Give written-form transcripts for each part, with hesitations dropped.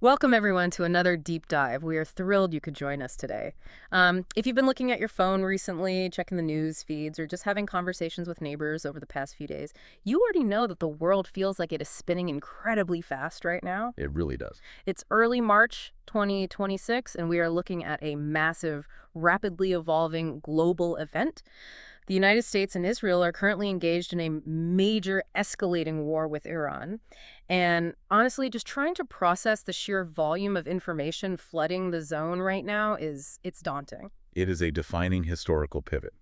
Welcome, everyone, to another deep dive. We are thrilled you could join us today. If you've been looking at your phone recently, checking the news feeds, or just having conversations with neighbors over the past few days, you already know that the world feels like it is spinning incredibly fast right now. It really does. It's early March 2026, and we are looking at a massive, rapidly evolving global event. The United States and Israel are currently engaged in a major escalating war with Iran. And honestly, just trying to process the sheer volume of information flooding the zone right now it's daunting. It is a defining historical pivot.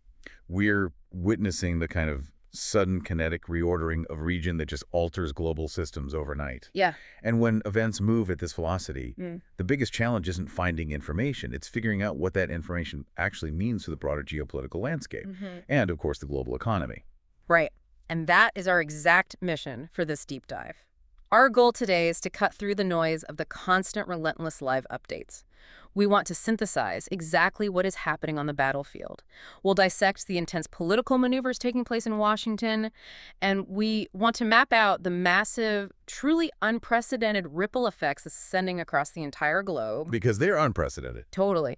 We're witnessing the kind of sudden kinetic reordering of region that just alters global systems overnight. Yeah. And when events move at this velocity, Mm. the biggest challenge isn't finding information. It's figuring out what that information actually means for the broader geopolitical landscape and, of course, the global economy. Right. And that is our exact mission for this deep dive. Our goal today is to cut through the noise of the constant, relentless live updates. We want to synthesize exactly what is happening on the battlefield. We'll dissect the intense political maneuvers taking place in Washington, and we want to map out the massive, truly unprecedented ripple effects this is sending across the entire globe. Because they're unprecedented. Totally.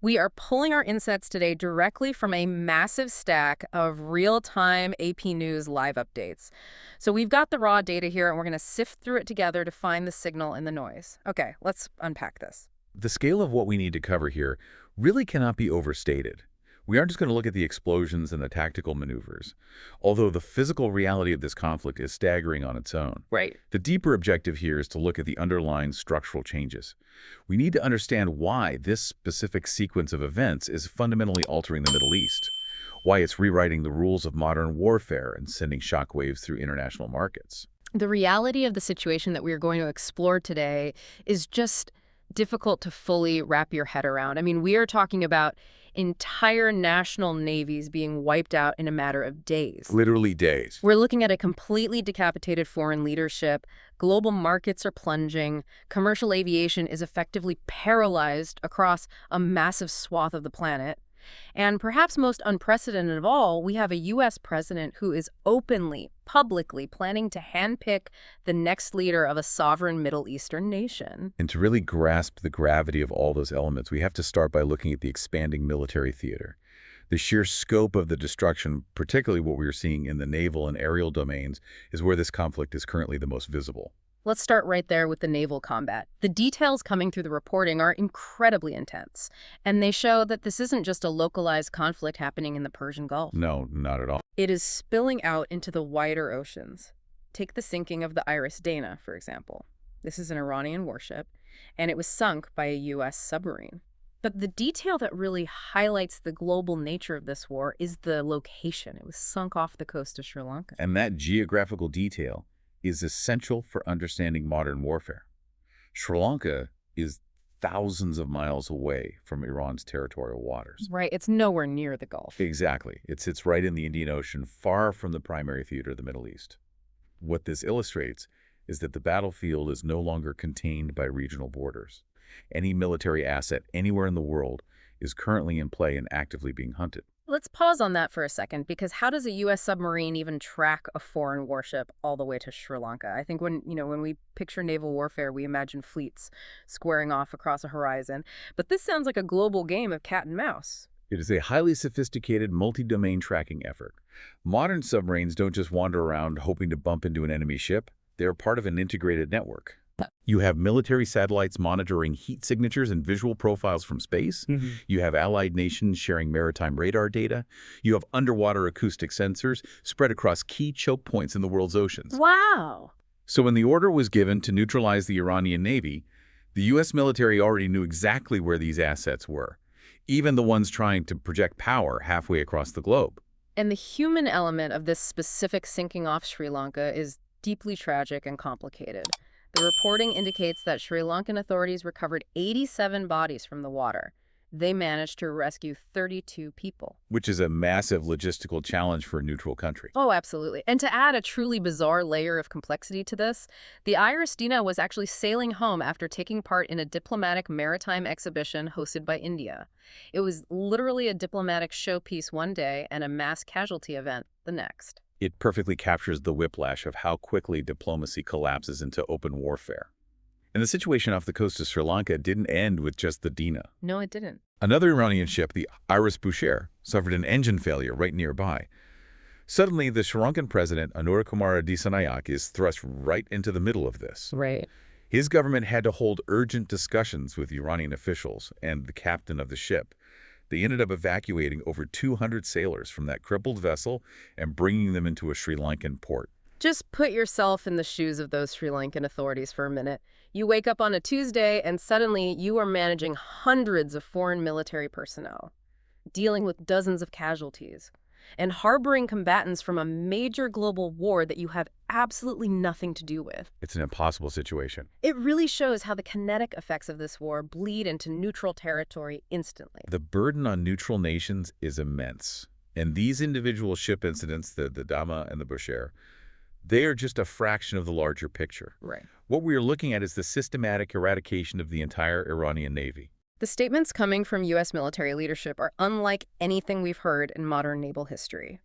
We are pulling our insights today directly from a massive stack of real-time AP News live updates. So we've got the raw data here, and we're going to sift through it together to find the signal in the noise. Okay, let's unpack this. The scale of what we need to cover here really cannot be overstated. We aren't just going to look at the explosions and the tactical maneuvers, although the physical reality of this conflict is staggering on its own. Right. The deeper objective here is to look at the underlying structural changes. We need to understand why this specific sequence of events is fundamentally altering the Middle East, why it's rewriting the rules of modern warfare and sending shockwaves through international markets. The reality of the situation that we are going to explore today is just difficult to fully wrap your head around. I mean, we are talking about entire national navies being wiped out in a matter of days. Literally days. We're looking at a completely decapitated foreign leadership. Global markets are plunging. Commercial aviation is effectively paralyzed across a massive swath of the planet. And perhaps most unprecedented of all, we have a U.S. president who is openly, publicly planning to handpick the next leader of a sovereign Middle Eastern nation. And to really grasp the gravity of all those elements, we have to start by looking at the expanding military theater. The sheer scope of the destruction, particularly what we're seeing in the naval and aerial domains, is where this conflict is currently the most visible. Let's start right there with the naval combat. The details coming through the reporting are incredibly intense, and they show that this isn't just a localized conflict happening in the Persian Gulf. No, not at all. It is spilling out into the wider oceans. Take the sinking of the Iris Dana, for example. This is an Iranian warship, and it was sunk by a U.S. submarine. But the detail that really highlights the global nature of this war is the location. It was sunk off the coast of Sri Lanka. And that geographical detail is essential for understanding modern warfare. Sri Lanka is thousands of miles away from Iran's territorial waters. Right, it's nowhere near the Gulf. Exactly. It sits right in the Indian Ocean, far from the primary theater of the Middle East. What this illustrates is that the battlefield is no longer contained by regional borders. Any military asset anywhere in the world is currently in play and actively being hunted. Let's pause on that for a second, because how does a U.S. submarine even track a foreign warship all the way to Sri Lanka? I think when we picture naval warfare, we imagine fleets squaring off across a horizon. But this sounds like a global game of cat and mouse. It is a highly sophisticated multi-domain tracking effort. Modern submarines don't just wander around hoping to bump into an enemy ship. They're part of an integrated network. You have military satellites monitoring heat signatures and visual profiles from space. You have allied nations sharing maritime radar data. You have underwater acoustic sensors spread across key choke points in the world's oceans. Wow. So when the order was given to neutralize the Iranian Navy, the U.S. military already knew exactly where these assets were, even the ones trying to project power halfway across the globe. And the human element of this specific sinking off Sri Lanka is deeply tragic and complicated. The reporting indicates that Sri Lankan authorities recovered 87 bodies from the water. They managed to rescue 32 people. Which is a massive logistical challenge for a neutral country. Oh, absolutely. And to add a truly bizarre layer of complexity to this, the Iris Dina was actually sailing home after taking part in a diplomatic maritime exhibition hosted by India. It was literally a diplomatic showpiece one day and a mass casualty event the next. It perfectly captures the whiplash of how quickly diplomacy collapses into open warfare. And the situation off the coast of Sri Lanka didn't end with just the Dina. No, it didn't. Another Iranian ship, the Iris Boucher, suffered an engine failure right nearby. Suddenly, the Sri Lankan president, Anurakumara Disanayak, is thrust right into the middle of this. Right. His government had to hold urgent discussions with Iranian officials and the captain of the ship. They ended up evacuating over 200 sailors from that crippled vessel and bringing them into a Sri Lankan port. Just put yourself in the shoes of those Sri Lankan authorities for a minute. You wake up on a Tuesday and suddenly you are managing hundreds of foreign military personnel, dealing with dozens of casualties, and harboring combatants from a major global war that you have absolutely nothing to do with. It's an impossible situation. It really shows how the kinetic effects of this war bleed into neutral territory instantly. The burden on neutral nations is immense. And these individual ship incidents, the Dama and the Boucher, they are just a fraction of the larger picture. Right. What we are looking at is the systematic eradication of the entire Iranian Navy. The statements coming from U.S. military leadership are unlike anything we've heard in modern naval history.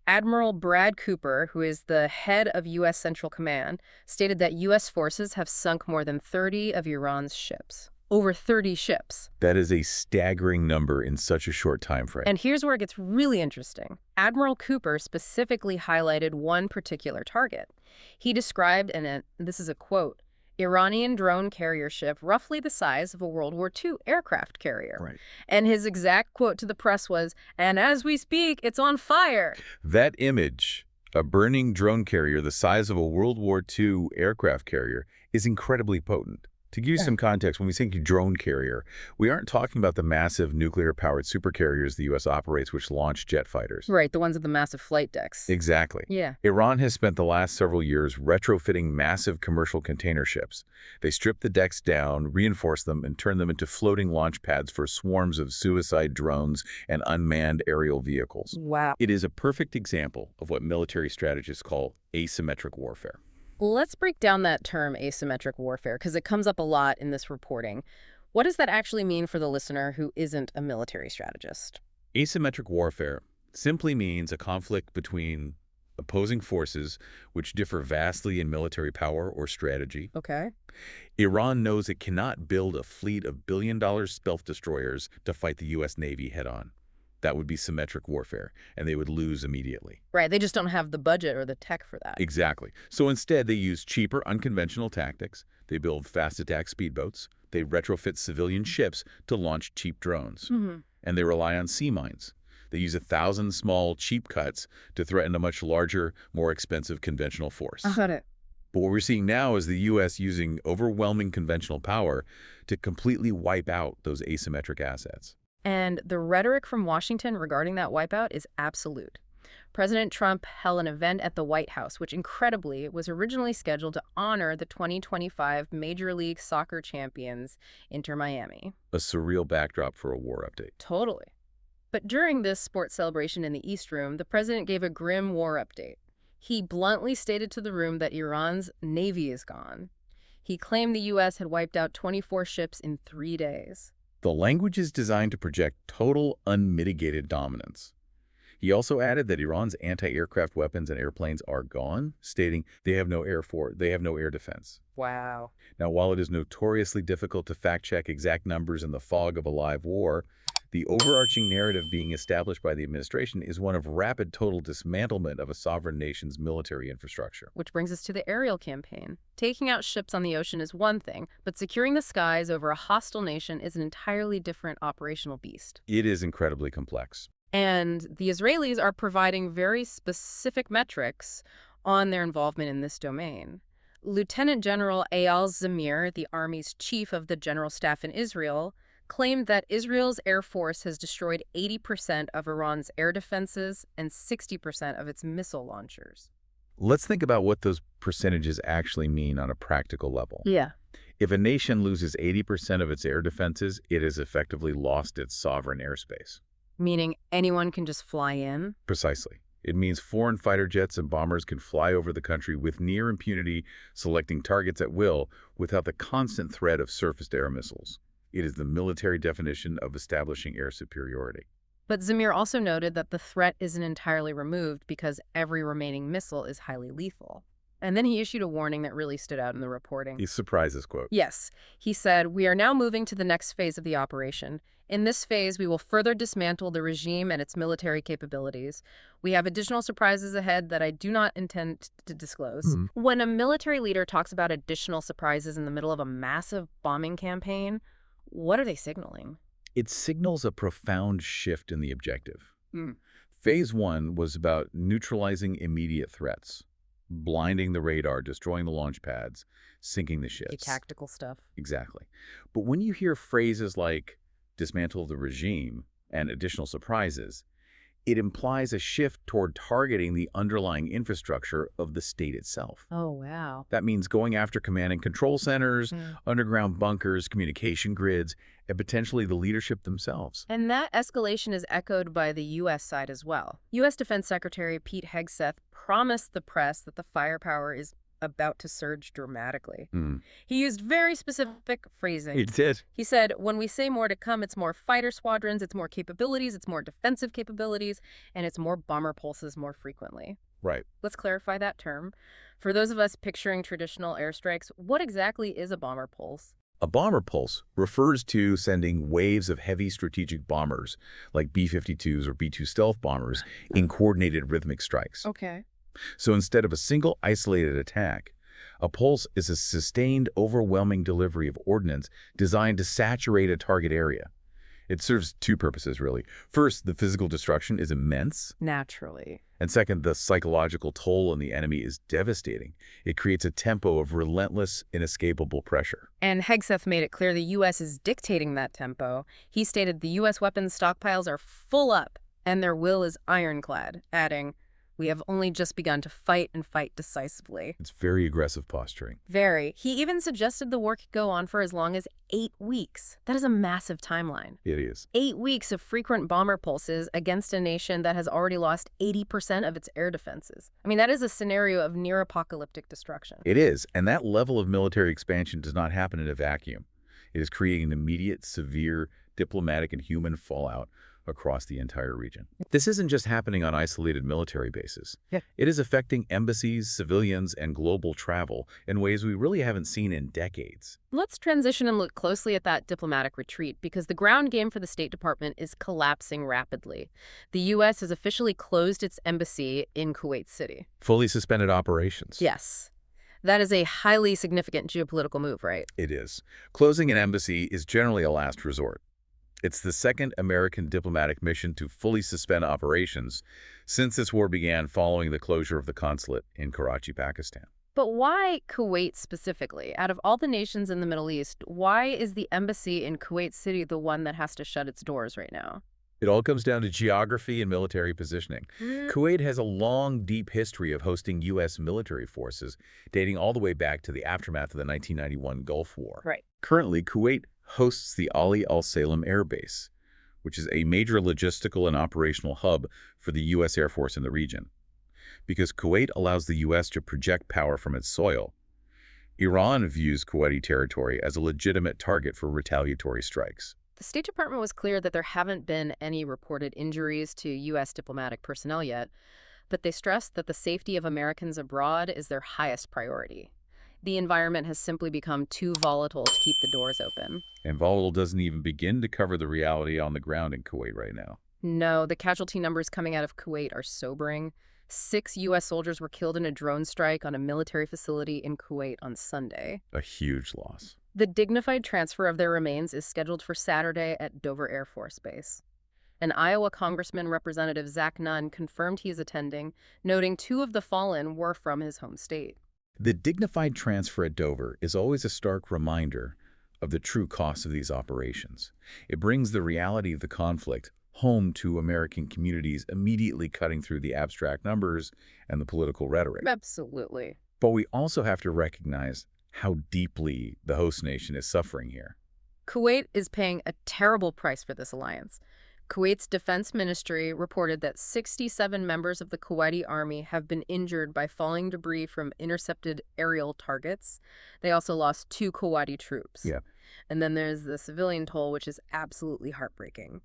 Admiral Brad Cooper, who is the head of U.S. Central Command, stated that U.S. forces have sunk more than 30 of Iran's ships. Over 30 ships. That is a staggering number in such a short time frame. And here's where it gets really interesting. Admiral Cooper specifically highlighted one particular target. He described, and this is a quote, Iranian drone carrier ship roughly the size of a World War II aircraft carrier. Right. And his exact quote to the press was, "And as we speak, it's on fire." That image, a burning drone carrier the size of a World War II aircraft carrier, is incredibly potent. To give you some context, when we think drone carrier, we aren't talking about the massive nuclear-powered supercarriers the U.S. operates, which launch jet fighters. Right, the ones with the massive flight decks. Exactly. Yeah. Iran has spent the last several years retrofitting massive commercial container ships. They strip the decks down, reinforce them, and turn them into floating launch pads for swarms of suicide drones and unmanned aerial vehicles. Wow. It is a perfect example of what military strategists call asymmetric warfare. Let's break down that term asymmetric warfare because it comes up a lot in this reporting. What does that actually mean for the listener who isn't a military strategist? Asymmetric warfare simply means a conflict between opposing forces which differ vastly in military power or strategy. Okay. Iran knows it cannot build a fleet of billion-dollar stealth destroyers to fight the U.S. Navy head-on. That would be symmetric warfare, and they would lose immediately. Right, they just don't have the budget or the tech for that. Exactly. So instead, they use cheaper, unconventional tactics. They build fast-attack speedboats. They retrofit civilian ships to launch cheap drones. And they rely on sea mines. They use 1,000 small, cheap cuts to threaten a much larger, more expensive conventional force. I got it. But what we're seeing now is the U.S. using overwhelming conventional power to completely wipe out those asymmetric assets. And the rhetoric from Washington regarding that wipeout is absolute. President Trump held an event at the White House, which incredibly was originally scheduled to honor the 2025 Major League Soccer champions Inter Miami. A surreal backdrop for a war update. Totally. But during this sports celebration in the East Room, the president gave a grim war update. He bluntly stated to the room that Iran's navy is gone. He claimed the U.S. had wiped out 24 ships in 3 days. The language is designed to project total, unmitigated dominance. He also added that Iran's anti-aircraft weapons and airplanes are gone, stating they have no air defense. Wow. Now, while it is notoriously difficult to fact-check exact numbers in the fog of a live war, the overarching narrative being established by the administration is one of rapid total dismantlement of a sovereign nation's military infrastructure. Which brings us to the aerial campaign. Taking out ships on the ocean is one thing, but securing the skies over a hostile nation is an entirely different operational beast. It is incredibly complex. And the Israelis are providing very specific metrics on their involvement in this domain. Lieutenant General Eyal Zamir, the Army's chief of the General Staff in Israel, claimed that Israel's Air Force has destroyed 80% of Iran's air defenses and 60% of its missile launchers. Let's think about what those percentages actually mean on a practical level. Yeah. If a nation loses 80% of its air defenses, it has effectively lost its sovereign airspace. Meaning anyone can just fly in? Precisely. It means foreign fighter jets and bombers can fly over the country with near impunity, selecting targets at will without the constant threat of surface-to-air missiles. It is the military definition of establishing air superiority. But Zamir also noted that the threat isn't entirely removed because every remaining missile is highly lethal. And then he issued a warning that really stood out in the reporting. He surprises, quote. Yes, he said, "We are now moving to the next phase of the operation. In this phase, we will further dismantle the regime and its military capabilities. We have additional surprises ahead that I do not intend to disclose." When a military leader talks about additional surprises in the middle of a massive bombing campaign, what are they signaling? It signals a profound shift in the objective. Mm. Phase 1 was about neutralizing immediate threats, blinding the radar, destroying the launch pads, sinking the ships. Tactical stuff. Exactly. But when you hear phrases like dismantle the regime and additional surprises, it implies a shift toward targeting the underlying infrastructure of the state itself. Oh, wow. That means going after command and control centers, underground bunkers, communication grids, and potentially the leadership themselves. And that escalation is echoed by the U.S. side as well. U.S. Defense Secretary Pete Hegseth promised the press that the firepower is about to surge dramatically. He used very specific phrasing. He did. He said, "When we say more to come, it's more fighter squadrons, it's more capabilities, it's more defensive capabilities, and it's more bomber pulses more frequently." Right. Let's clarify that term. For those of us picturing traditional airstrikes, what exactly is a bomber pulse? A bomber pulse refers to sending waves of heavy strategic bombers, like B-52s or B-2 stealth bombers, in coordinated rhythmic strikes. Okay. So instead of a single isolated attack, a pulse is a sustained, overwhelming delivery of ordnance designed to saturate a target area. It serves two purposes, really. First, the physical destruction is immense. Naturally. And second, the psychological toll on the enemy is devastating. It creates a tempo of relentless, inescapable pressure. And Hegseth made it clear the U.S. is dictating that tempo. He stated the U.S. weapons stockpiles are full up, and their will is ironclad, adding, "We have only just begun to fight and fight decisively." It's very aggressive posturing. Very. He even suggested the war could go on for as long as 8 weeks. That is a massive timeline. It is. 8 weeks of frequent bomber pulses against a nation that has already lost 80% of its air defenses. I mean, that is a scenario of near-apocalyptic destruction. It is, and that level of military expansion does not happen in a vacuum. It is creating immediate, severe diplomatic and human fallout across the entire region. This isn't just happening on isolated military bases. It is affecting embassies, civilians, and global travel in ways we really haven't seen in decades. Let's transition and look closely at that diplomatic retreat, because the ground game for the State Department is collapsing rapidly. The U.S. has officially closed its embassy in Kuwait City. Fully suspended operations. Yes. That is a highly significant geopolitical move, right? It is. Closing an embassy is generally a last resort. It's the second American diplomatic mission to fully suspend operations since this war began following the closure of the consulate in Karachi, Pakistan. But why Kuwait specifically? Out of all the nations in the Middle East, why is the embassy in Kuwait City the one that has to shut its doors right now? It all comes down to geography and military positioning. Kuwait has a long, deep history of hosting U.S. military forces, dating all the way back to the aftermath of the 1991 Gulf War. Right. Currently, Kuwait hosts the Ali Al Salem Air Base, which is a major logistical and operational hub for the U.S. Air Force in the region. Because Kuwait allows the U.S. to project power from its soil, Iran views Kuwaiti territory as a legitimate target for retaliatory strikes. The State Department was clear that there haven't been any reported injuries to U.S. diplomatic personnel yet, but they stressed that the safety of Americans abroad is their highest priority. The environment has simply become too volatile to keep the doors open. And volatile doesn't even begin to cover the reality on the ground in Kuwait right now. No, the casualty numbers coming out of Kuwait are sobering. 6 U.S. soldiers were killed in a drone strike on a military facility in Kuwait on Sunday. A huge loss. The dignified transfer of their remains is scheduled for Saturday at Dover Air Force Base. An Iowa Congressman Representative Zach Nunn confirmed he is attending, noting 2 of the fallen were from his home state. The dignified transfer at Dover is always a stark reminder of the true cost of these operations. It brings the reality of the conflict home to American communities, immediately cutting through the abstract numbers and the political rhetoric. Absolutely. But we also have to recognize how deeply the host nation is suffering here. Kuwait is paying a terrible price for this alliance. Kuwait's defense ministry reported that 67 members of the Kuwaiti army have been injured by falling debris from intercepted aerial targets. They also lost 2 Kuwaiti troops. Yeah. And then there's the civilian toll, which is absolutely heartbreaking.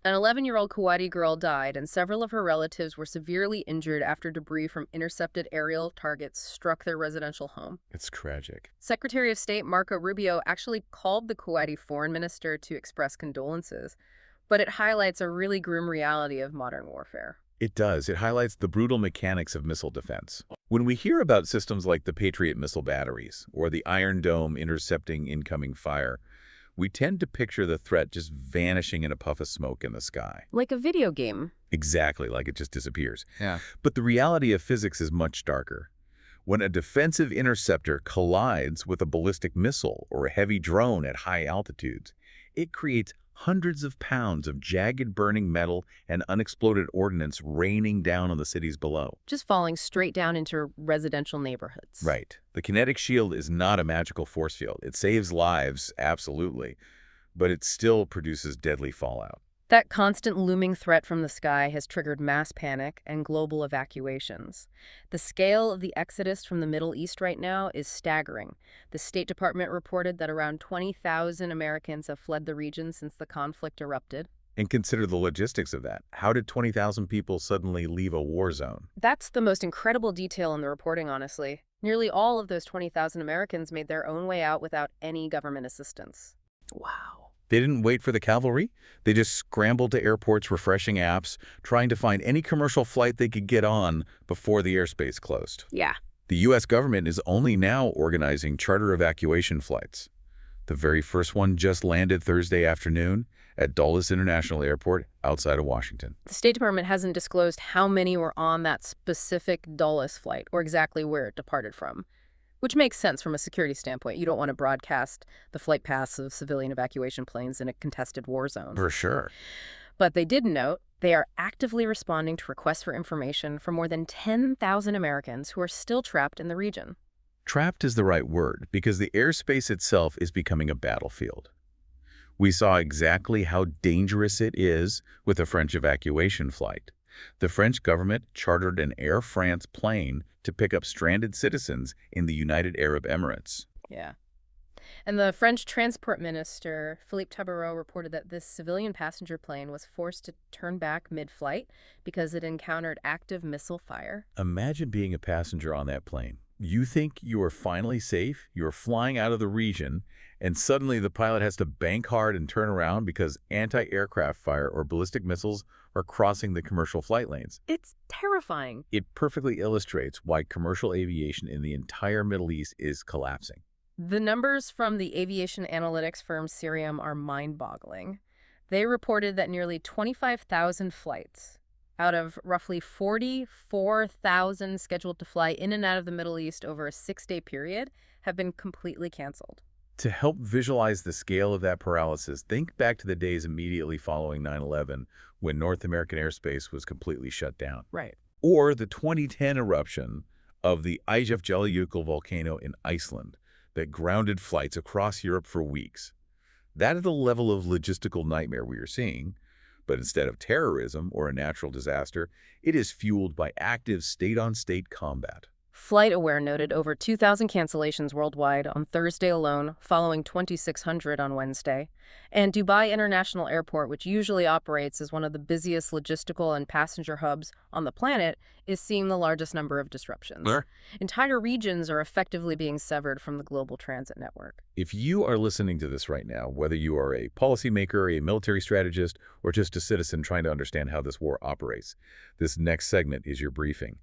An 11-year-old Kuwaiti girl died, and several of her relatives were severely injured after debris from intercepted aerial targets struck their residential home. It's tragic. Secretary of State Marco Rubio actually called the Kuwaiti foreign minister to express condolences, but it highlights a really grim reality of modern warfare. It does. It highlights the brutal mechanics of missile defense. When we hear about systems like the Patriot missile batteries or the Iron Dome intercepting incoming fire, we tend to picture the threat just vanishing in a puff of smoke in the sky. Like a video game. Exactly, like it just disappears. Yeah. But the reality of physics is much darker. When a defensive interceptor collides with a ballistic missile or a heavy drone at high altitudes, it creates hundreds of pounds of jagged burning metal and unexploded ordnance raining down on the cities below. Just falling straight down into residential neighborhoods. Right. The kinetic shield is not a magical force field. It saves lives, absolutely, but it still produces deadly fallout. That constant looming threat from the sky has triggered mass panic and global evacuations. The scale of the exodus from the Middle East right now is staggering. The State Department reported that around 20,000 Americans have fled the region since the conflict erupted. And consider the logistics of that. How did 20,000 people suddenly leave a war zone? That's the most incredible detail in the reporting, honestly. Nearly all of those 20,000 Americans made their own way out without any government assistance. Wow. They didn't wait for the cavalry. They just scrambled to airports, refreshing apps, trying to find any commercial flight they could get on before the airspace closed. Yeah. The U.S. government is only now organizing charter evacuation flights. The very first one just landed Thursday afternoon at Dulles International Airport outside of Washington. The State Department hasn't disclosed how many were on that specific Dulles flight or exactly where it departed from, which makes sense from a security standpoint. You don't want to broadcast the flight paths of civilian evacuation planes in a contested war zone. For sure. But they did note they are actively responding to requests for information from more than 10,000 Americans who are still trapped in the region. Trapped is the right word because the airspace itself is becoming a battlefield. We saw exactly how dangerous it is with the French evacuation flight. The French government chartered an Air France plane to pick up stranded citizens in the United Arab Emirates. Yeah. And the French transport minister, Philippe Tabarot, reported that this civilian passenger plane was forced to turn back mid-flight because it encountered active missile fire. Imagine being a passenger on that plane. You think you are finally safe, you're flying out of the region, and suddenly the pilot has to bank hard and turn around because anti-aircraft fire or ballistic missiles are crossing the commercial flight lanes. It's terrifying. It perfectly illustrates why commercial aviation in the entire Middle East is collapsing. The numbers from the aviation analytics firm Cirium are mind-boggling. They reported that nearly 25,000 flights out of roughly 44,000 scheduled to fly in and out of the Middle East over a 6-day period have been completely canceled. To help visualize the scale of that paralysis, think back to the days immediately following 9/11 when North American airspace was completely shut down. Right. Or the 2010 eruption of the Eyjafjallajökull volcano in Iceland that grounded flights across Europe for weeks. That is the level of logistical nightmare we are seeing, but instead of terrorism or a natural disaster, it is fueled by active state-on-state combat. FlightAware noted over 2,000 cancellations worldwide on Thursday alone, following 2,600 on Wednesday. And Dubai International Airport, which usually operates as one of the busiest logistical and passenger hubs on the planet, is seeing the largest number of disruptions. Where? Entire regions are effectively being severed from the global transit network. If you are listening to this right now, whether you are a policymaker, a military strategist, or just a citizen trying to understand how this war operates, this next segment is your briefing.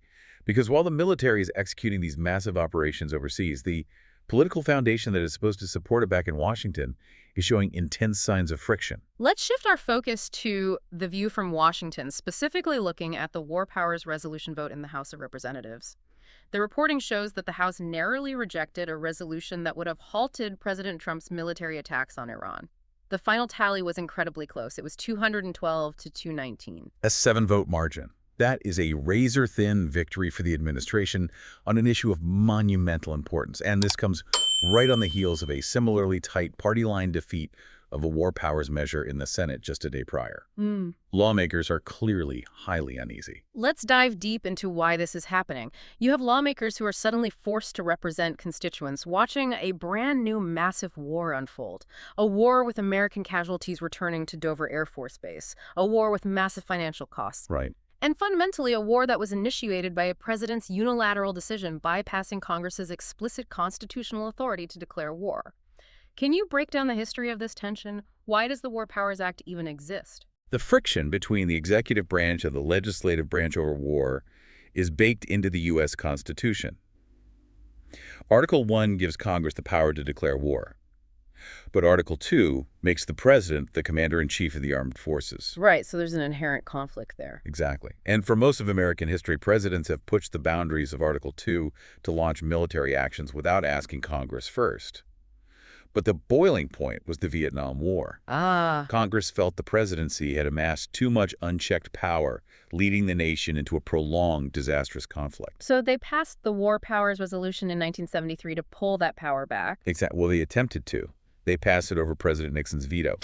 Because while the military is executing these massive operations overseas, the political foundation that is supposed to support it back in Washington is showing intense signs of friction. Let's shift our focus to the view from Washington, specifically looking at the War Powers Resolution vote in the House of Representatives. The reporting shows that the House narrowly rejected a resolution that would have halted President Trump's military attacks on Iran. The final tally was incredibly close. It was 212 to 219. A 7-vote margin. That is a razor-thin victory for the administration on an issue of monumental importance. And this comes right on the heels of a similarly tight party line defeat of a war powers measure in the Senate just a day prior. Hmm. Lawmakers are clearly highly uneasy. Let's dive deep into why this is happening. You have lawmakers who are suddenly forced to represent constituents watching a brand new massive war unfold. A war with American casualties returning to Dover Air Force Base. A war with massive financial costs. Right. And fundamentally, a war that was initiated by a president's unilateral decision bypassing Congress's explicit constitutional authority to declare war. Can you break down the history of this tension? Why does the War Powers Act even exist? The friction between the executive branch and the legislative branch over war is baked into the U.S. Constitution. Article 1 gives Congress the power to declare war. But Article 2 makes the president the commander-in-chief of the armed forces. Right, so there's an inherent conflict there. Exactly. And for most of American history, presidents have pushed the boundaries of Article 2 to launch military actions without asking Congress first. But the boiling point was the Vietnam War. Congress felt the presidency had amassed too much unchecked power, leading the nation into a prolonged, disastrous conflict. So they passed the War Powers Resolution in 1973 to pull that power back. Exactly. Well, they attempted to. They passed it over President Nixon's veto.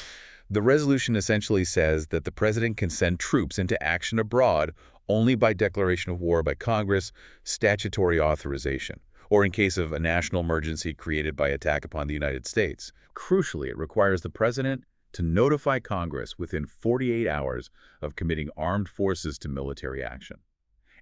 The resolution essentially says that the president can send troops into action abroad only by declaration of war by Congress, statutory authorization, or in case of a national emergency created by attack upon the United States. Crucially, it requires the president to notify Congress within 48 hours of committing armed forces to military action,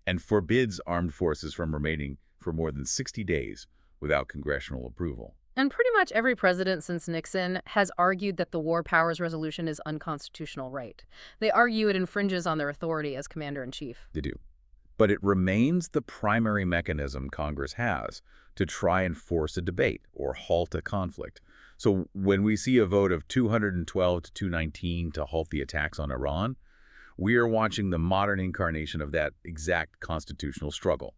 and forbids armed forces from remaining for more than 60 days without congressional approval. And pretty much every president since Nixon has argued that the War Powers Resolution is unconstitutional, right? They argue it infringes on their authority as commander-in-chief. They do. But it remains the primary mechanism Congress has to try and force a debate or halt a conflict. So when we see a vote of 212 to 219 to halt the attacks on Iran, we are watching the modern incarnation of that exact constitutional struggle.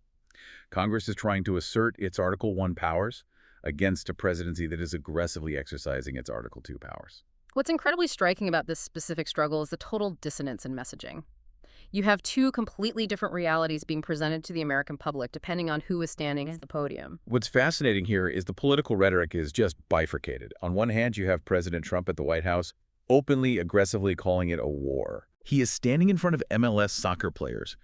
Congress is trying to assert its Article 1 powers against a presidency that is aggressively exercising its Article 2 powers. What's incredibly striking about this specific struggle is the total dissonance in messaging. You have two completely different realities being presented to the American public depending on who is standing at the podium. What's fascinating here is the political rhetoric is just bifurcated. On one hand, you have President Trump at the White House openly, aggressively calling it a war. He is standing in front of MLS soccer players,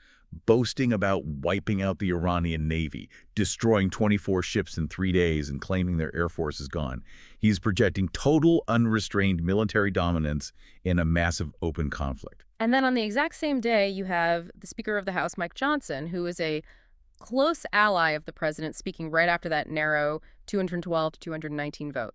boasting about wiping out the Iranian Navy, destroying 24 ships in 3 days and claiming their air force is gone. He's projecting total unrestrained military dominance in a massive open conflict. And then on the exact same day, you have the Speaker of the House, Mike Johnson, who is a close ally of the president, speaking right after that narrow 212 to 219 vote.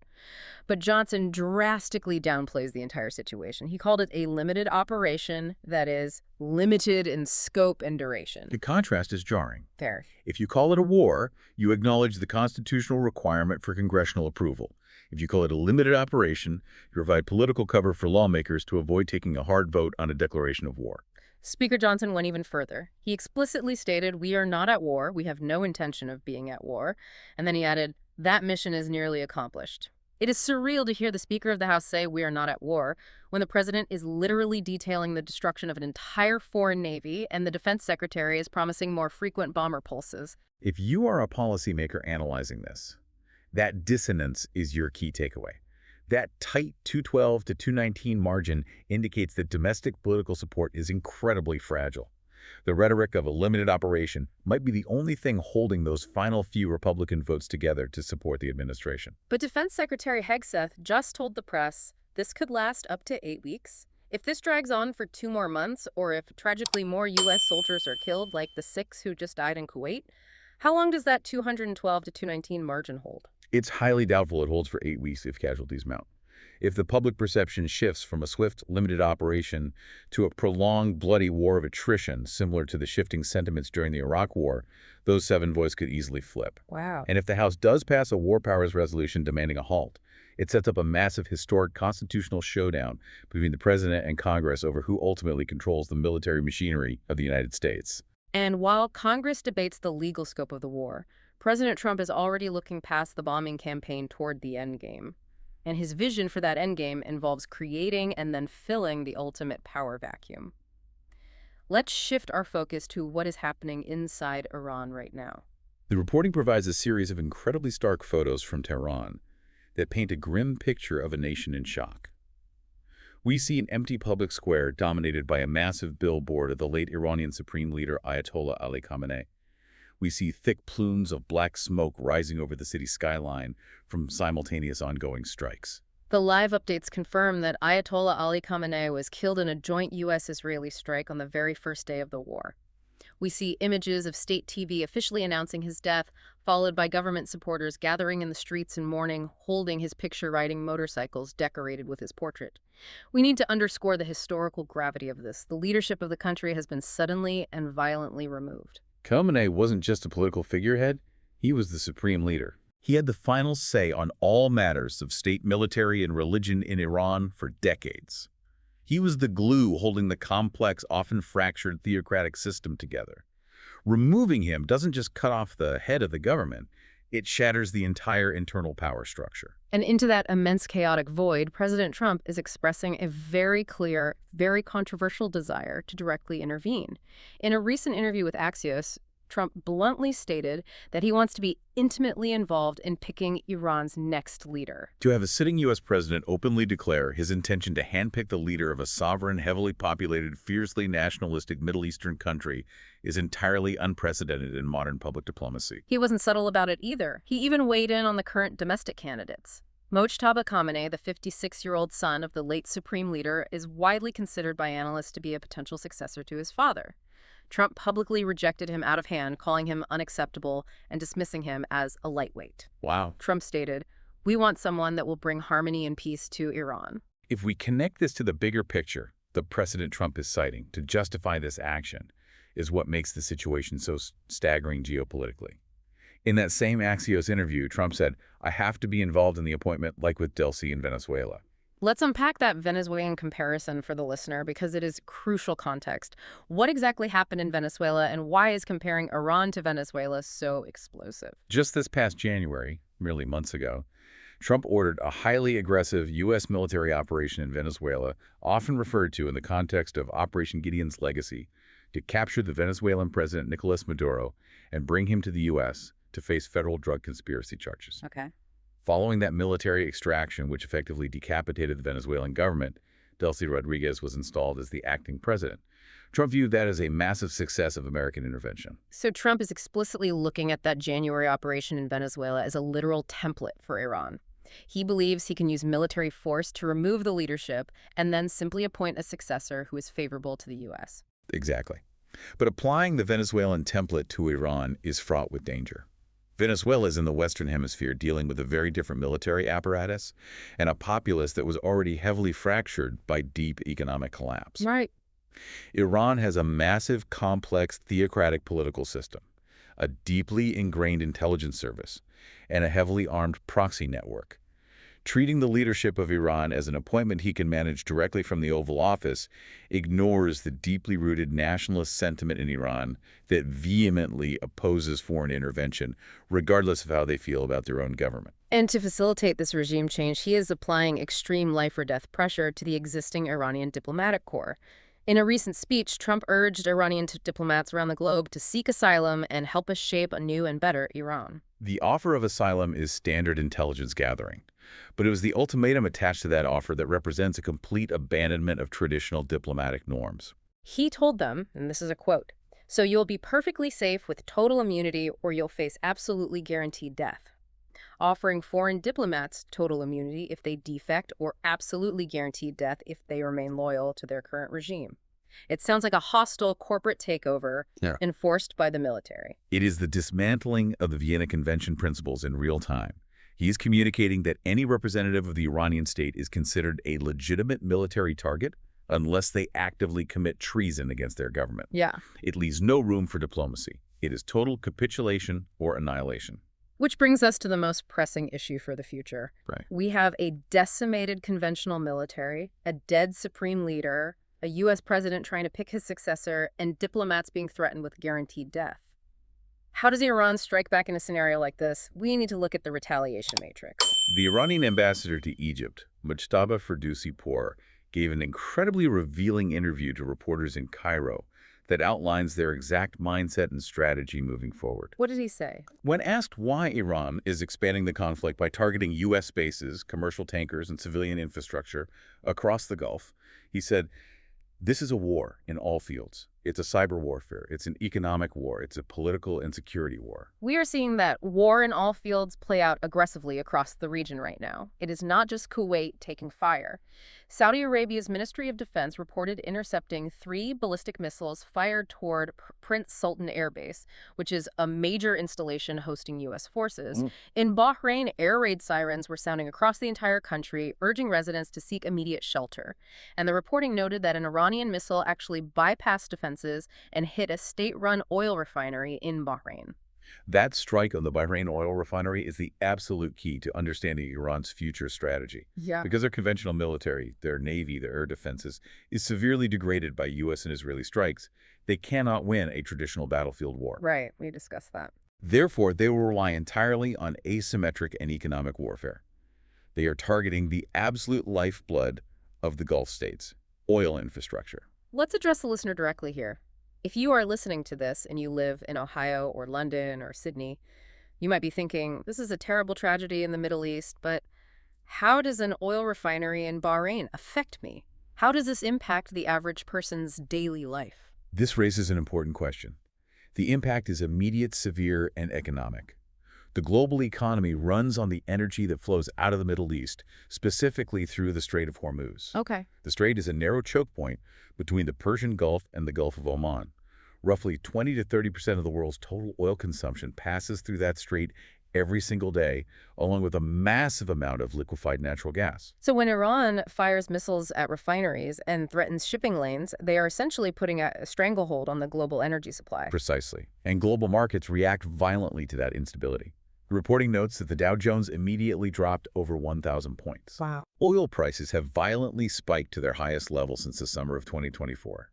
But Johnson drastically downplays the entire situation. He called it a limited operation that is limited in scope and duration. The contrast is jarring. Fair. If you call it a war, you acknowledge the constitutional requirement for congressional approval. If you call it a limited operation, you provide political cover for lawmakers to avoid taking a hard vote on a declaration of war. Speaker Johnson went even further. He explicitly stated, "We are not at war. We have no intention of being at war." And then he added, "That mission is nearly accomplished." It is surreal to hear the Speaker of the House say we are not at war when the president is literally detailing the destruction of an entire foreign navy and the defense secretary is promising more frequent bomber pulses. If you are a policymaker analyzing this, that dissonance is your key takeaway. That tight 212 to 219 margin indicates that domestic political support is incredibly fragile. The rhetoric of a limited operation might be the only thing holding those final few Republican votes together to support the administration. But Defense Secretary Hegseth just told the press this could last up to 8 weeks. If this drags on for 2 more months, or if tragically more U.S. soldiers are killed like the 6 who just died in Kuwait, how long does that 212 to 219 margin hold? It's highly doubtful it holds for 8 weeks if casualties mount. If the public perception shifts from a swift, limited operation to a prolonged, bloody war of attrition, similar to the shifting sentiments during the Iraq War, those 7 votes could easily flip. Wow. And if the House does pass a war powers resolution demanding a halt, it sets up a massive historic constitutional showdown between the president and Congress over who ultimately controls the military machinery of the United States. And while Congress debates the legal scope of the war, President Trump is already looking past the bombing campaign toward the endgame. And his vision for that endgame involves creating and then filling the ultimate power vacuum. Let's shift our focus to what is happening inside Iran right now. The reporting provides a series of incredibly stark photos from Tehran that paint a grim picture of a nation in shock. We see an empty public square dominated by a massive billboard of the late Iranian Supreme Leader Ayatollah Ali Khamenei. We see thick plumes of black smoke rising over the city skyline from simultaneous ongoing strikes. The live updates confirm that Ayatollah Ali Khamenei was killed in a joint U.S.-Israeli strike on the very first day of the war. We see images of state TV officially announcing his death, followed by government supporters gathering in the streets in mourning, holding his picture riding motorcycles decorated with his portrait. We need to underscore the historical gravity of this. The leadership of the country has been suddenly and violently removed. Khamenei wasn't just a political figurehead, he was the supreme leader. He had the final say on all matters of state, military, and religion in Iran for decades. He was the glue holding the complex, often fractured theocratic system together. Removing him doesn't just cut off the head of the government, it shatters the entire internal power structure. And into that immense chaotic void, President Trump is expressing a very clear, very controversial desire to directly intervene. In a recent interview with Axios, Trump bluntly stated that he wants to be intimately involved in picking Iran's next leader. To have a sitting U.S. president openly declare his intention to handpick the leader of a sovereign, heavily populated, fiercely nationalistic Middle Eastern country is entirely unprecedented in modern public diplomacy. He wasn't subtle about it either. He even weighed in on the current domestic candidates. Mojtaba Khamenei, the 56-year-old son of the late supreme leader, is widely considered by analysts to be a potential successor to his father. Trump publicly rejected him out of hand, calling him unacceptable and dismissing him as a lightweight. Wow. Trump stated, "We want someone that will bring harmony and peace to Iran." If we connect this to the bigger picture, the precedent Trump is citing to justify this action is what makes the situation so staggering geopolitically. In that same Axios interview, Trump said, "I have to be involved in the appointment like with Delcy in Venezuela." Let's unpack that Venezuelan comparison for the listener because it is crucial context. What exactly happened in Venezuela and why is comparing Iran to Venezuela so explosive? Just this past January, merely months ago, Trump ordered a highly aggressive U.S. military operation in Venezuela, often referred to in the context of Operation Gideon's Legacy, to capture the Venezuelan president Nicolas Maduro and bring him to the U.S. to face federal drug conspiracy charges. Okay. Following that military extraction, which effectively decapitated the Venezuelan government, Delcy Rodriguez was installed as the acting president. Trump viewed that as a massive success of American intervention. So Trump is explicitly looking at that January operation in Venezuela as a literal template for Iran. He believes he can use military force to remove the leadership and then simply appoint a successor who is favorable to the U.S. Exactly. But applying the Venezuelan template to Iran is fraught with danger. Venezuela is in the Western Hemisphere dealing with a very different military apparatus and a populace that was already heavily fractured by deep economic collapse. Right. Iran has a massive, complex, theocratic political system, a deeply ingrained intelligence service, and a heavily armed proxy network. Treating the leadership of Iran as an appointment he can manage directly from the Oval Office ignores the deeply rooted nationalist sentiment in Iran that vehemently opposes foreign intervention, regardless of how they feel about their own government. And to facilitate this regime change, he is applying extreme life-or-death pressure to the existing Iranian diplomatic corps. In a recent speech, Trump urged Iranian diplomats around the globe to seek asylum and help us shape a new and better Iran. The offer of asylum is standard intelligence gathering, but it was the ultimatum attached to that offer that represents a complete abandonment of traditional diplomatic norms. He told them, and this is a quote, "So you'll be perfectly safe with total immunity or you'll face absolutely guaranteed death," offering foreign diplomats total immunity if they defect or absolutely guaranteed death if they remain loyal to their current regime. It sounds like a hostile corporate takeover enforced by the military. It is the dismantling of the Vienna Convention principles in real time. He is communicating that any representative of the Iranian state is considered a legitimate military target unless they actively commit treason against their government. Yeah. It leaves no room for diplomacy. It is total capitulation or annihilation. Which brings us to the most pressing issue for the future. Right. We have a decimated conventional military, a dead supreme leader, a U.S. president trying to pick his successor, and diplomats being threatened with guaranteed death. How does Iran strike back in a scenario like this? We need to look at the retaliation matrix. The Iranian ambassador to Egypt, Mojtaba Khamenei, gave an incredibly revealing interview to reporters in Cairo that outlines their exact mindset and strategy moving forward. What did he say? When asked why Iran is expanding the conflict by targeting U.S. bases, commercial tankers, and civilian infrastructure across the Gulf, he said, "This is a war in all fields. It's a cyber warfare. It's an economic war. It's a political and security war." We are seeing that war in all fields play out aggressively across the region right now. It is not just Kuwait taking fire. Saudi Arabia's Ministry of Defense reported intercepting 3 ballistic missiles fired toward Prince Sultan Air Base, which is a major installation hosting U.S. forces. In Bahrain, air raid sirens were sounding across the entire country, urging residents to seek immediate shelter. And the reporting noted that an Iranian missile actually bypassed defenses and hit a state-run oil refinery in Bahrain. That strike on the Bahrain oil refinery is the absolute key to understanding Iran's future strategy. Yeah. Because their conventional military, their navy, their air defenses, is severely degraded by U.S. and Israeli strikes, they cannot win a traditional battlefield war. Right, we discussed that. Therefore, they will rely entirely on asymmetric and economic warfare. They are targeting the absolute lifeblood of the Gulf states, oil infrastructure. Let's address the listener directly here. If you are listening to this and you live in Ohio or London or Sydney, you might be thinking, this is a terrible tragedy in the Middle East, but how does an oil refinery in Bahrain affect me? How does this impact the average person's daily life? This raises an important question. The impact is immediate, severe, and economic. The global economy runs on the energy that flows out of the Middle East, specifically through the Strait of Hormuz. Okay. The strait is a narrow choke point between the Persian Gulf and the Gulf of Oman. Roughly 20 to 30% of the world's total oil consumption passes through that strait every single day, along with a massive amount of liquefied natural gas. So when Iran fires missiles at refineries and threatens shipping lanes, they are essentially putting a stranglehold on the global energy supply. Precisely. And global markets react violently to that instability. The reporting notes that the Dow Jones immediately dropped over 1,000 points. Wow. Oil prices have violently spiked to their highest level since the summer of 2024.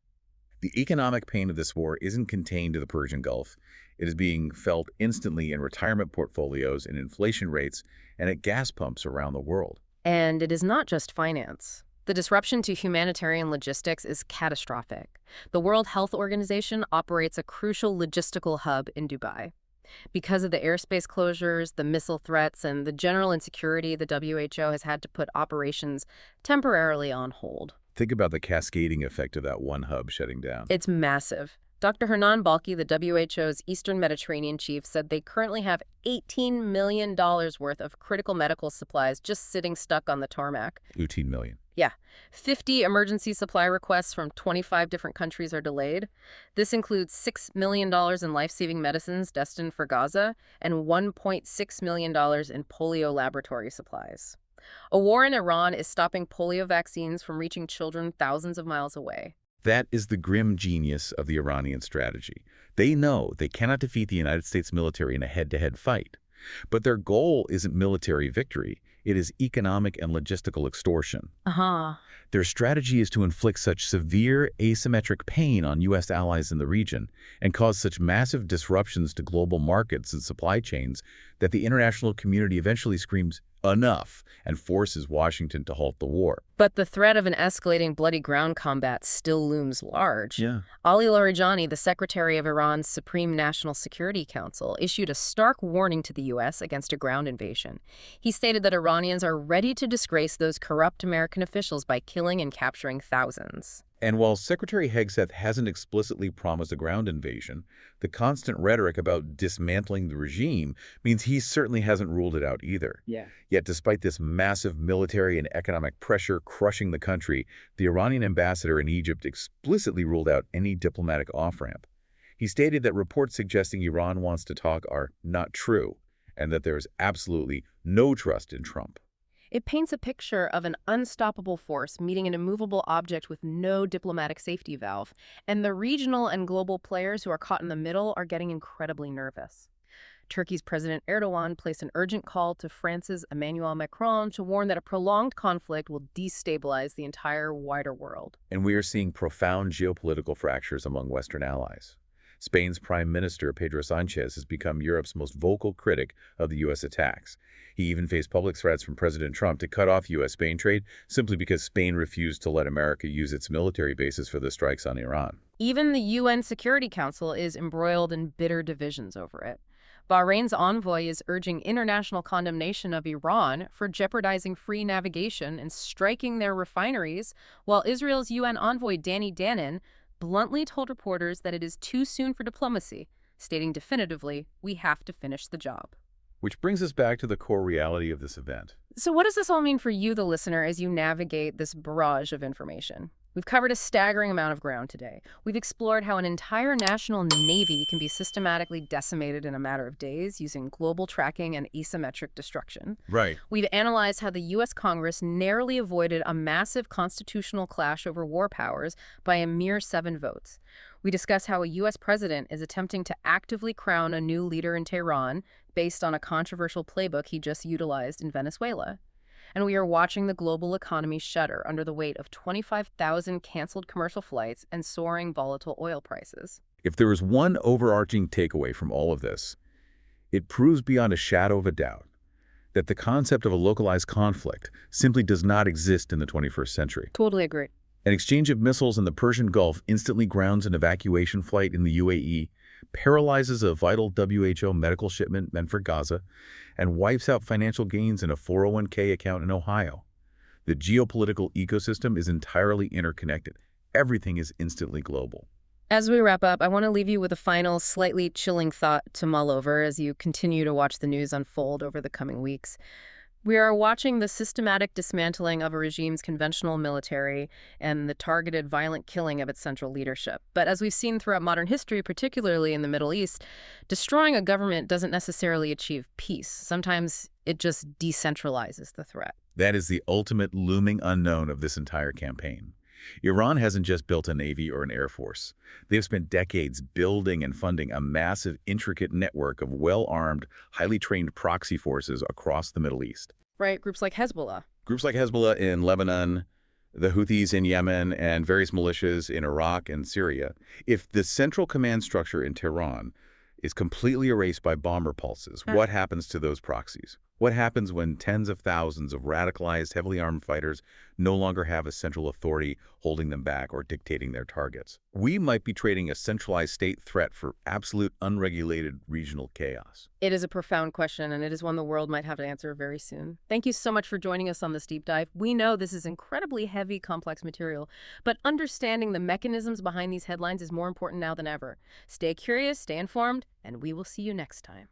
The economic pain of this war isn't contained to the Persian Gulf. It is being felt instantly in retirement portfolios, in inflation rates, and at gas pumps around the world. And it is not just finance. The disruption to humanitarian logistics is catastrophic. The World Health Organization operates a crucial logistical hub in Dubai. Because of the airspace closures, the missile threats, and the general insecurity, the WHO has had to put operations temporarily on hold. Think about the cascading effect of that one hub shutting down. It's massive. Dr. Hernan Balki, the WHO's Eastern Mediterranean chief, said they currently have $18 million worth of critical medical supplies just sitting stuck on the tarmac. 18 million. Yeah. 50 emergency supply requests from 25 different countries are delayed. This includes $6 million in life-saving medicines destined for Gaza and $1.6 million in polio laboratory supplies. A war in Iran is stopping polio vaccines from reaching children thousands of miles away. That is the grim genius of the Iranian strategy. They know they cannot defeat the United States military in a head-to-head fight. But their goal isn't military victory. It is economic and logistical extortion. Their strategy is to inflict such severe asymmetric pain on U.S. allies in the region and cause such massive disruptions to global markets and supply chains that the international community eventually screams, "Enough," and forces Washington to halt the war. But the threat of an escalating bloody ground combat still looms large. Yeah. Ali Larijani, the secretary of Iran's Supreme National Security Council, issued a stark warning to the U.S. against a ground invasion. He stated that Iranians are ready to disgrace those corrupt American officials by killing and capturing thousands. And while Secretary Hegseth hasn't explicitly promised a ground invasion, the constant rhetoric about dismantling the regime means he certainly hasn't ruled it out either. Yet despite this massive military and economic pressure crushing the country, the Iranian ambassador in Egypt explicitly ruled out any diplomatic off-ramp. He stated that reports suggesting Iran wants to talk are not true, and that there is absolutely no trust in Trump. It paints a picture of an unstoppable force meeting an immovable object with no diplomatic safety valve, and the regional and global players who are caught in the middle are getting incredibly nervous. Turkey's President Erdogan placed an urgent call to France's Emmanuel Macron to warn that a prolonged conflict will destabilize the entire wider world. And we are seeing profound geopolitical fractures among Western allies. Spain's Prime Minister Pedro Sanchez has become Europe's most vocal critic of the U.S. attacks. He even faced public threats from President Trump to cut off U.S.-Spain trade simply because Spain refused to let America use its military bases for the strikes on Iran. Even the UN Security Council is embroiled in bitter divisions over it. Bahrain's envoy is urging international condemnation of Iran for jeopardizing free navigation and striking their refineries, while Israel's UN envoy Danny Danon bluntly told reporters that it is too soon for diplomacy, stating definitively, "We have to finish the job." Which brings us back to the core reality of this event. So what does this all mean for you, the listener, as you navigate this barrage of information? We've covered a staggering amount of ground today. We've explored how an entire national navy can be systematically decimated in a matter of days using global tracking and asymmetric destruction. Right. We've analyzed how the U.S. Congress narrowly avoided a massive constitutional clash over war powers by a mere 7 votes. We discuss how a U.S. president is attempting to actively crown a new leader in Tehran based on a controversial playbook he just utilized in Venezuela. And we are watching the global economy shudder under the weight of 25,000 canceled commercial flights and soaring volatile oil prices. If there is one overarching takeaway from all of this, it proves beyond a shadow of a doubt that the concept of a localized conflict simply does not exist in the 21st century. Totally agree. An exchange of missiles in the Persian Gulf instantly grounds an evacuation flight in the UAE, paralyzes a vital WHO medical shipment meant for Gaza, and wipes out financial gains in a 401k account in Ohio. The geopolitical ecosystem is entirely interconnected. Everything is instantly global. As we wrap up, I want to leave you with a final, slightly chilling thought to mull over as you continue to watch the news unfold over the coming weeks. We are watching the systematic dismantling of a regime's conventional military and the targeted violent killing of its central leadership. But as we've seen throughout modern history, particularly in the Middle East, destroying a government doesn't necessarily achieve peace. Sometimes it just decentralizes the threat. That is the ultimate looming unknown of this entire campaign. Iran hasn't just built a navy or an air force. They've spent decades building and funding a massive, intricate network of well-armed, highly trained proxy forces across the Middle East. Right, groups like Hezbollah. Groups like Hezbollah in Lebanon, the Houthis in Yemen, and various militias in Iraq and Syria. If the central command structure in Tehran is completely erased by bomber pulses, what happens to those proxies? What happens when tens of thousands of radicalized, heavily armed fighters no longer have a central authority holding them back or dictating their targets? We might be trading a centralized state threat for absolute unregulated regional chaos. It is a profound question, and it is one the world might have to answer very soon. Thank you so much for joining us on this deep dive. We know this is incredibly heavy, complex material, but understanding the mechanisms behind these headlines is more important now than ever. Stay curious, stay informed, and we will see you next time.